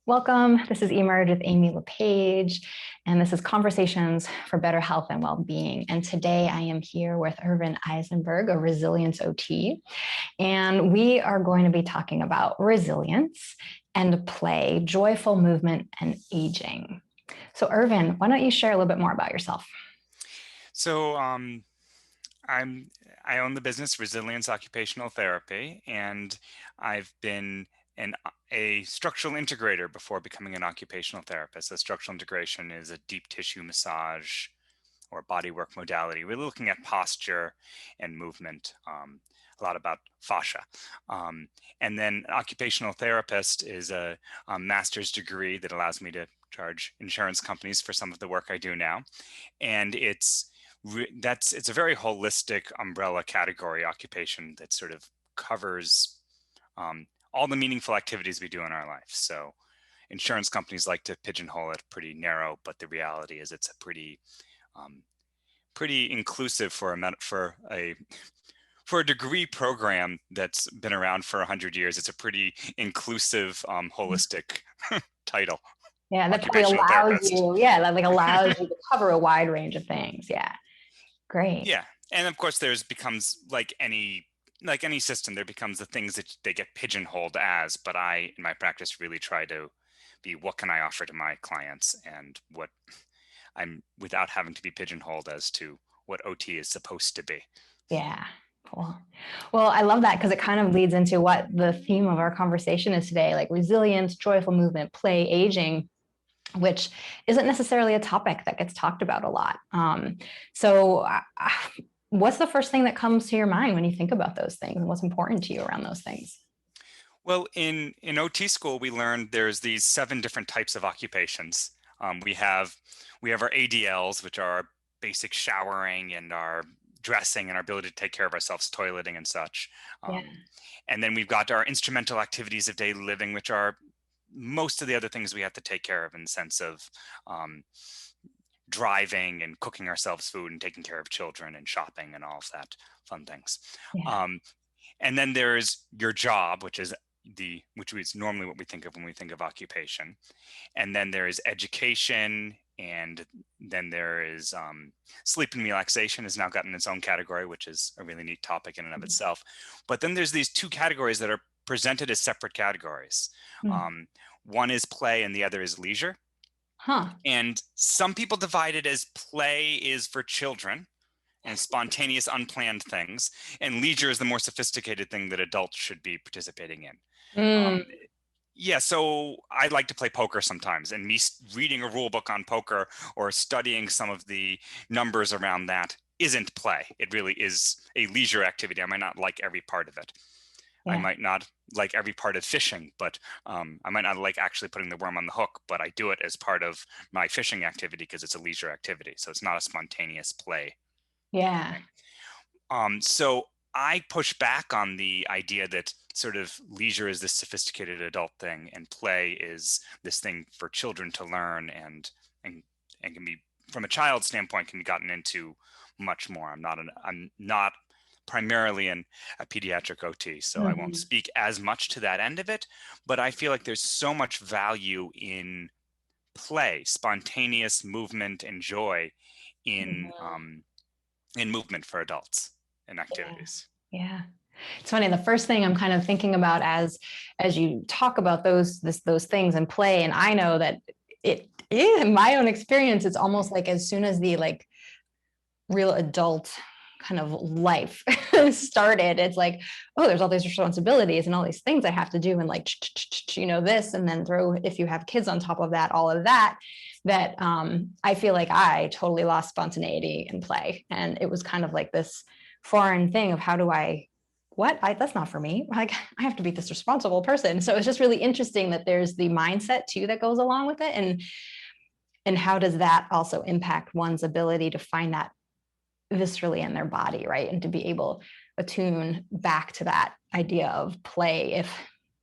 Welcome. This is Emerge with Amy LaPage, and this is Conversations for Better Health and Well-Being. And today I am here with Irvin Eisenberg, a resilience OT, and we are going to be talking about resilience and play, joyful movement, and aging. So, Irvin, why don't you share a little bit more about yourself? So I own the business Resilience Occupational Therapy, and I've been a structural integrator before becoming an occupational therapist. A structural integration is a deep tissue massage or bodywork modality, really looking at posture and movement, a lot about fascia. And then occupational therapist is a master's degree that allows me to charge insurance companies for some of the work I do now. And it's a very holistic umbrella category occupation that sort of covers all the meaningful activities we do in our life. So insurance companies like to pigeonhole it pretty narrow, but the reality is it's a pretty inclusive for a degree program that's been around for 100 years. It's a pretty inclusive, holistic title. Yeah, that probably Occupational allows therapist. you, yeah, that like allows you to cover a wide range of things. Yeah, great. Yeah, and of course, becomes like any system. There becomes the things that they get pigeonholed as. But I, in my practice, really try to be what can I offer to my clients, and what I'm without having to be pigeonholed as to what OT is supposed to be. Yeah. Cool. Well, I love that because it kind of leads into what the theme of our conversation is today, like resilience, joyful movement, play, aging, which isn't necessarily a topic that gets talked about a lot. So what's the first thing that comes to your mind when you think about those things, and what's important to you around those things? Well, in OT school, we learned there's these 7 different types of occupations. We have our ADLs, which are our basic showering and our dressing and our ability to take care of ourselves, toileting and such. Yeah. And then we've got our instrumental activities of daily living, which are most of the other things we have to take care of in the sense of driving and cooking ourselves food and taking care of children and shopping and all of that fun things. Yeah. And then there's your job, which is normally what we think of when we think of occupation. And then there is education, and then there is sleep and relaxation has now gotten its own category, which is a really neat topic in and of itself. But then there's these 2 categories that are presented as separate categories. One is play and the other is leisure. Huh. And some people divide it as play is for children and spontaneous, unplanned things, and leisure is the more sophisticated thing that adults should be participating in. Yeah, so I like to play poker sometimes, and me reading a rule book on poker or studying some of the numbers around that isn't play. It really is a leisure activity. I might not like every part of it. I might not like every part of fishing, but I might not like actually putting the worm on the hook, but I do it as part of my fishing activity because it's a leisure activity. So it's not a spontaneous play. Yeah. So I push back on the idea that sort of leisure is this sophisticated adult thing and play is this thing for children to learn and can be, from a child's standpoint, can be gotten into much more. I'm not primarily a pediatric OT, so I won't speak as much to that end of it, but I feel like there's so much value in play, spontaneous movement and joy in movement for adults and activities. Yeah. It's funny. The first thing I'm kind of thinking about as you talk about those things and play, and I know that it is, in my own experience, it's almost like as soon as the like real adult kind of life started, it's like, oh, there's all these responsibilities and all these things I have to do, and like, this, and then throw, if you have kids on top of that, all of that, I feel like I totally lost spontaneity in play. And it was kind of like this foreign thing of that's not for me. Like, I have to be this responsible person. So it's just really interesting that there's the mindset too that goes along with it. And how does that also impact one's ability to find that viscerally in their body, right? And to be able to attune back to that idea of play if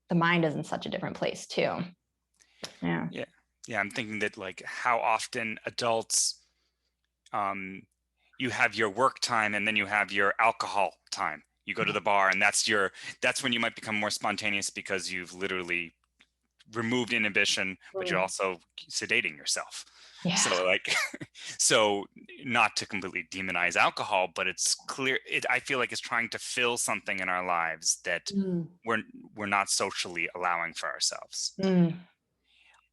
the mind is in such a different place too. Yeah. I'm thinking that, like, how often adults, you have your work time and then you have your alcohol time. You go to the bar and that's when you might become more spontaneous because you've literally removed inhibition, but you're Mm. also sedating yourself. Yeah. So like, so not to completely demonize alcohol, but it's clear, I feel like it's trying to fill something in our lives that Mm. we're not socially allowing for ourselves. Mm. Yeah,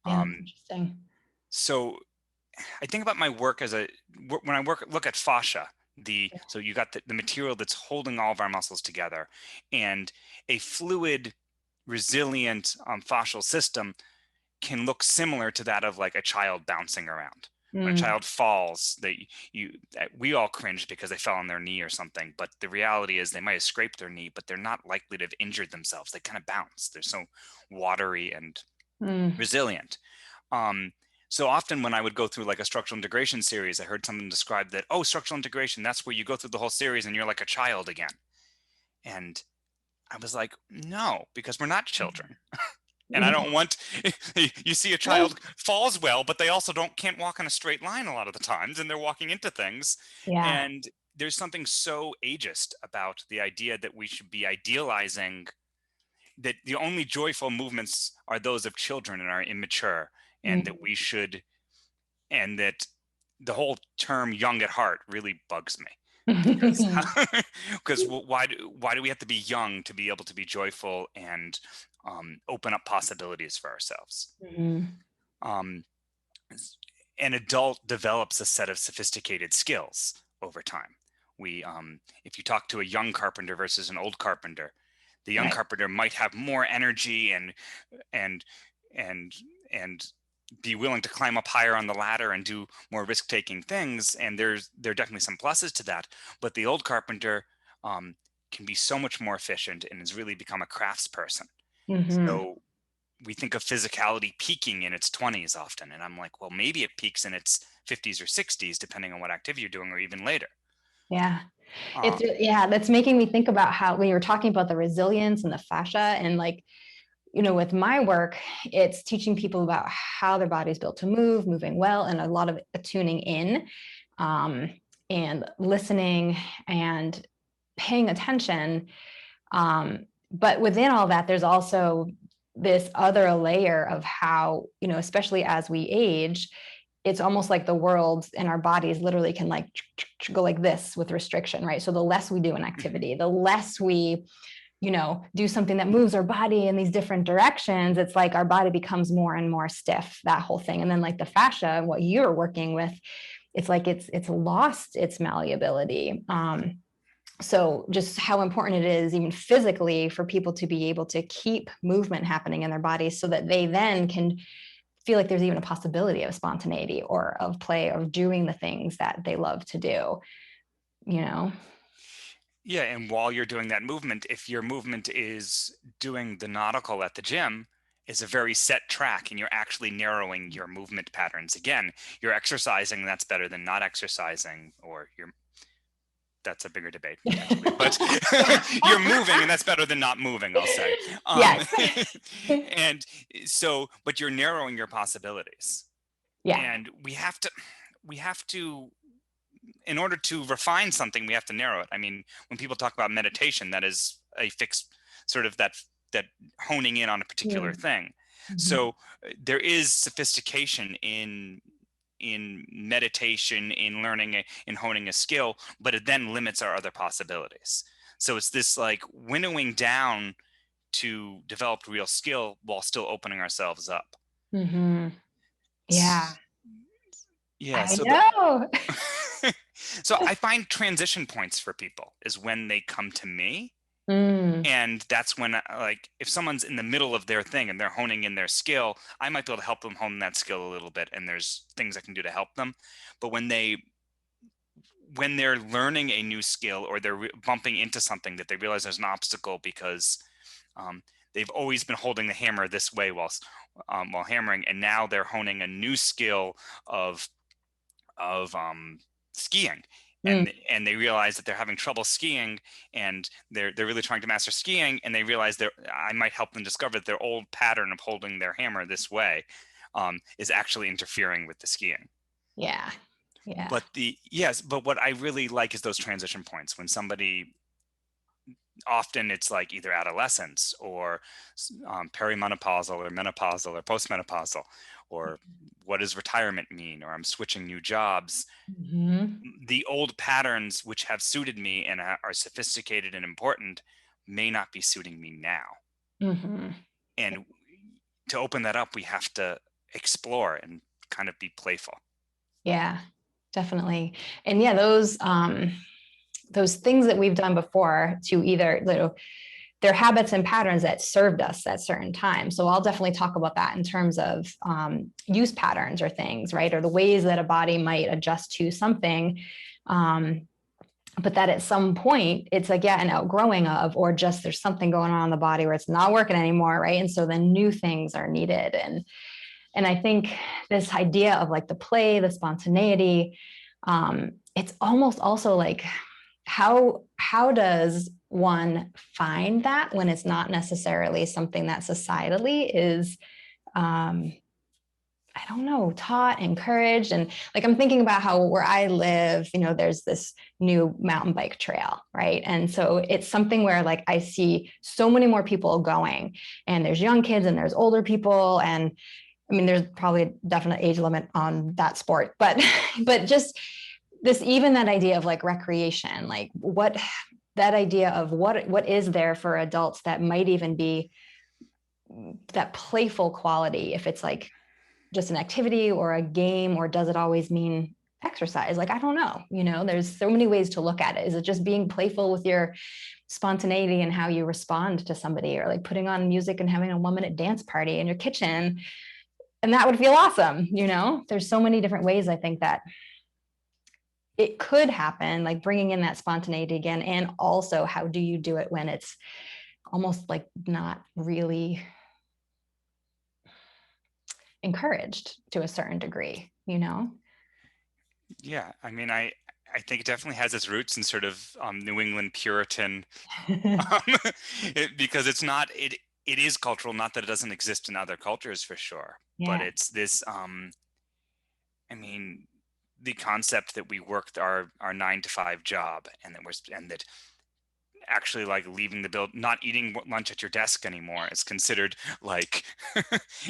that's Um, interesting. so I think about my work when I look at fascia, so you got the material that's holding all of our muscles together, and a fluid, resilient fascial system can look similar to that of like a child bouncing around. When a Mm. child falls, we all cringe because they fell on their knee or something. But the reality is they might have scraped their knee, but they're not likely to have injured themselves. They kind of bounce. They're so watery and Mm. resilient. Um, so often when I would go through like a structural integration series, I heard someone describe that, oh, structural integration, that's where you go through the whole series and you're like a child again. And I was like, no, because we're not children. And I don't want, you see a child falls well, but they also can't walk in a straight line a lot of the times, and they're walking into things. Yeah. And there's something so ageist about the idea that we should be idealizing that the only joyful movements are those of children and are immature, and that we should, and that the whole term young at heart really bugs me. Because why do we have to be young to be able to be joyful and open up possibilities for ourselves? Mhm. Um, an adult develops a set of sophisticated skills over time. If you talk to a young carpenter versus an old carpenter, the young Right. carpenter might have more energy and and and be willing to climb up higher on the ladder and do more risk-taking things. And there are definitely some pluses to that. But the old carpenter can be so much more efficient and has really become a craftsperson. Mhm. So we think of physicality peaking in its 20s often. And I'm like, well, maybe it peaks in its 50s or 60s, depending on what activity you're doing, or even later. Yeah. Um, That's making me think about how when you were talking about the resilience and the fascia and like, with my work, it's teaching people about how their body's built to move, moving well, and a lot of tuning in, um, and listening and paying attention. But within all that, there's also this other layer of how, especially as we age, it's almost like the world and our bodies literally can like go like this with restriction, right? So the less we do an activity, the less we, do something that moves our body in these different directions, it's like our body becomes more and more stiff, that whole thing. And then like the fascia, what you're working with, it's like it's lost its malleability. So just how important it is even physically for people to be able to keep movement happening in their bodies so that they then can feel like there's even a possibility of spontaneity or of play or doing the things that they love to do, you know? yeah, and while you're doing that movement, if your movement is doing the nautical at the gym, is a very set track, and you're actually narrowing your movement patterns. Again, you're exercising, that's better than not exercising, or that's a bigger debate potentially, but you're moving and that's better than not moving, I'll say. Yes. And so, but you're narrowing your possibilities. Yeah. And we have to, in order to refine something, we have to narrow it. I mean, when people talk about meditation, that is a fixed sort of that honing in on a particular thing. Mm-hmm. So there is sophistication in meditation, in learning, in honing a skill, but it then limits our other possibilities. So it's this like winnowing down to develop real skill while still opening ourselves up. Mm-hmm. Yeah, Yeah. I know. So I find transition points for people is when they come to me. Mm, And that's when, like, if someone's in the middle of their thing and they're honing in their skill, I might be able to help them hone that skill a little bit. And there's things I can do to help them. But when they're learning a new skill, or they're bumping into something that they realize there's an obstacle because they've always been holding the hammer this way while hammering, and now they're honing a new skill of skiing, mm, and they realize that they're having trouble skiing, and they're really trying to master skiing, and they realize I might help them discover that their old pattern of holding their hammer this way is actually interfering with the skiing. yeah. Yeah. But what I really like is those transition points when somebody often it's like either adolescence or perimenopausal or menopausal or postmenopausal, or what does retirement mean, or I'm switching new jobs. Mhm. The old patterns which have suited me and are sophisticated and important may not be suiting me now. Mhm. And to open that up, we have to explore and kind of be playful. Yeah, definitely. And yeah, those things that we've done before to either, you know, they're habits and patterns that served us at certain times. So I'll definitely talk about that in terms of use patterns or things, right? Or the ways that a body might adjust to something. But that at some point it's like, yeah, an outgrowing of, or just there's something going on in the body where it's not working anymore, right? And so then new things are needed. And I think this idea of like the play, the spontaneity, it's almost also like how does one find that when it's not necessarily something that societally is I don't know, taught, encouraged. And like, I'm thinking about how where I live, you know, there's this new mountain bike trail, right? And so it's something where like I see so many more people going, and there's young kids and there's older people. And I mean, there's probably a definite age limit on that sport, but but just this, even that idea of like recreation, like what that idea of what is there for adults that might even be that playful quality, if it's like just an activity or a game, or does it always mean exercise? Like, I don't know, you know, there's so many ways to look at it. Is it just being playful with your spontaneity and how you respond to somebody, or like putting on music and having a 1 minute dance party in your kitchen? And that would feel awesome. You know, there's so many different ways I think that it could happen, like bringing in that spontaneity again. And also, how do you do it when it's almost like not really encouraged to a certain degree, you know? Yeah, I mean, I think it definitely has its roots in sort of New England Puritan, um, because it's not it is cultural. Not that it doesn't exist in other cultures for sure, but Yeah. it's this. I mean, the concept that we worked our 9 to 5 job, and that actually like leaving the build, not eating lunch at your desk anymore is considered like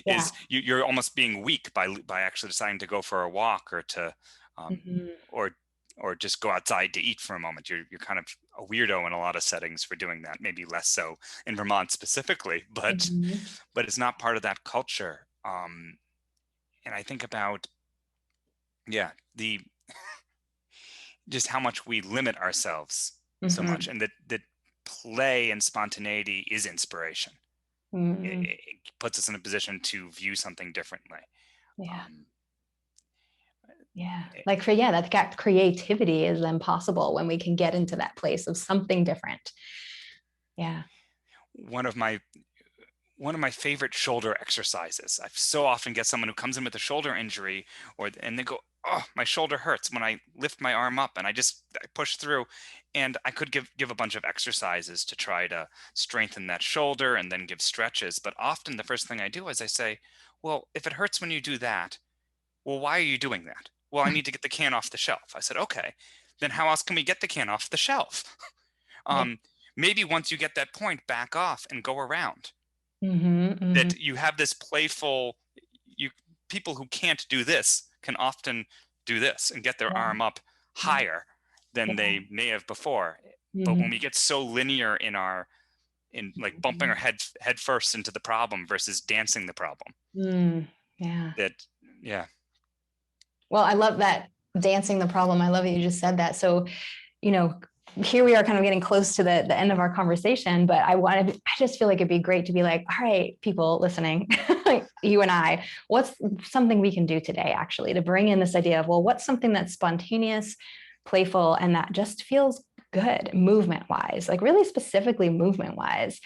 Yeah. is you're almost being weak by actually deciding to go for a walk, or to Mhm. or just go outside to eat for a moment. You're kind of a weirdo in a lot of settings for doing that. Maybe less so in Vermont specifically, Mhm. but it's not part of that culture. And I think about, yeah, the just how much we limit ourselves so much, Mhm. and that play and spontaneity is inspiration. Mhm. It puts us in a position to view something differently. Yeah. Um, Yeah. eh, Like for, yeah, that creativity is then possible when we can get into that place of something different. Yeah. one of my one of my favorite shoulder exercises. I so often get someone who comes in with a shoulder injury, and they go, "Oh, my shoulder hurts when I lift my arm up," and I push through. And I could give a bunch of exercises to try to strengthen that shoulder, and then give stretches. But often the first thing I do is I say, "Well, if it hurts when you do that, well, why are you doing that?" "Well, I need to get the can off the shelf." I said, "Okay, then how else can we get the can off the shelf?" Yeah. um, Maybe once you get that point, back off and go around. Mhm. Mhm. That you have this playful, you people who can't do this can often do this and get their Yeah. arm up Yeah. higher than Yeah. they may have before. But when Mhm. we get so linear in like bumping our head first into the problem versus dancing the problem, Mm. Yeah. that yeah. Well, I love that, dancing the problem. I love that you just said that. So, you know, here we are kind of getting close to the end of our conversation, but I just feel like it'd be great to be like, all right, people listening, you and I, what's something we can do today actually to bring in this idea of, well, what's something that's spontaneous, playful, and that just feels good movement wise, like really specifically movement wise.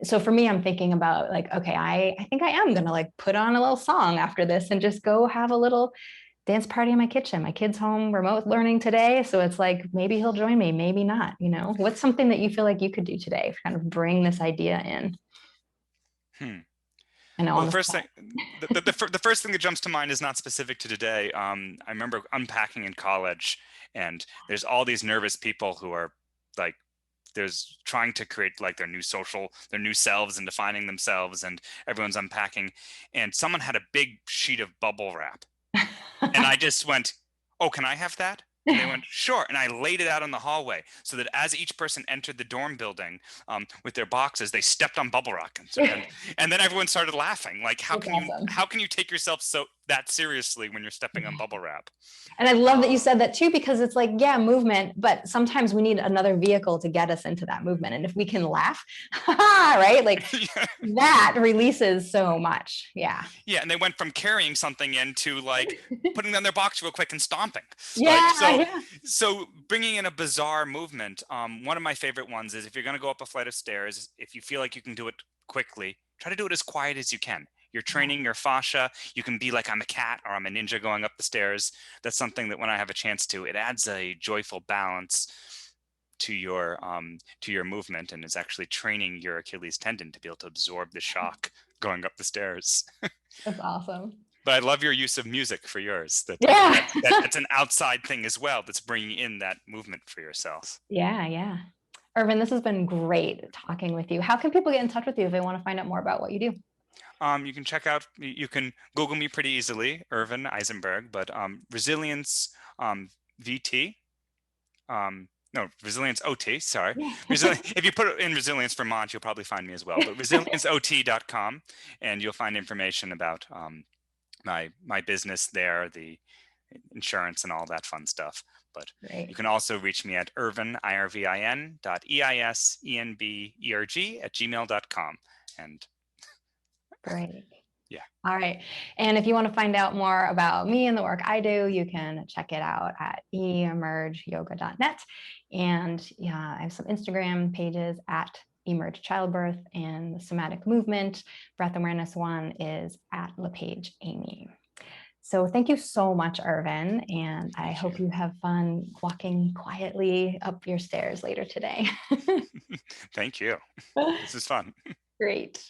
So for me, I'm thinking about like, okay, I think I am going to like put on a little song after this and just go have a little dance party in my kitchen. My kid's home remote learning today. So it's like, maybe he'll join me, maybe not, you know, what's something that you feel like you could do today to kind of bring this idea in? Hmm. I know Well, on the the first spot. thing, the first thing that jumps to mind is not specific to today. I remember unpacking in college, and there's all these nervous people who are like there's trying to create like their new selves and defining themselves, and everyone's unpacking. And someone had a big sheet of bubble wrap. And I just went, oh, can I have that? And they went, sure. And I laid it out in the hallway so that as each person entered the dorm building with their boxes, they stepped on bubble wrap. And then everyone started laughing. Like, how can you take yourself that seriously when you're stepping on bubble wrap? And I love that you said that too, because it's like, yeah, movement, but sometimes we need another vehicle to get us into that movement. And if we can laugh, right? Like that releases so much. Yeah. Yeah. And they went from carrying something in to like putting down their box real quick and stomping. Yeah. So bringing in a bizarre movement. One of my favorite ones is if you're going to go up a flight of stairs, if you feel like you can do it quickly, try to do it as quiet as you can. You're training your fascia. You can be like, I'm a cat or I'm a ninja going up the stairs. That's something that when I have a chance to, it adds a joyful balance to your movement, and is actually training your Achilles tendon to be able to absorb the shock going up the stairs. That's awesome. But I love your use of music for yours. That's an outside thing as well. That's bringing in that movement for yourself. Yeah. Irvin, this has been great talking with you. How can people get in touch with you if they want to find out more about what you do? You can Google me pretty easily, Irvin Eisenberg, but Resilience VT, Resilience OT, sorry. If you put it in Resilience Vermont, you'll probably find me as well, but resilienceot.com, and you'll find information about my business there, the insurance and all that fun stuff. But you can also reach me at Irvin, IRVIN.EISENBERG@gmail.com. And great. Yeah. All right. And if you want to find out more about me and the work I do, you can check it out at emergeyoga.net. And I have some Instagram pages at Emerge Childbirth, and the somatic movement breath awareness one is at LaPage Amy. So thank you so much, Irvin. And I hope you have fun walking quietly up your stairs later today. Thank you. This is fun. Great.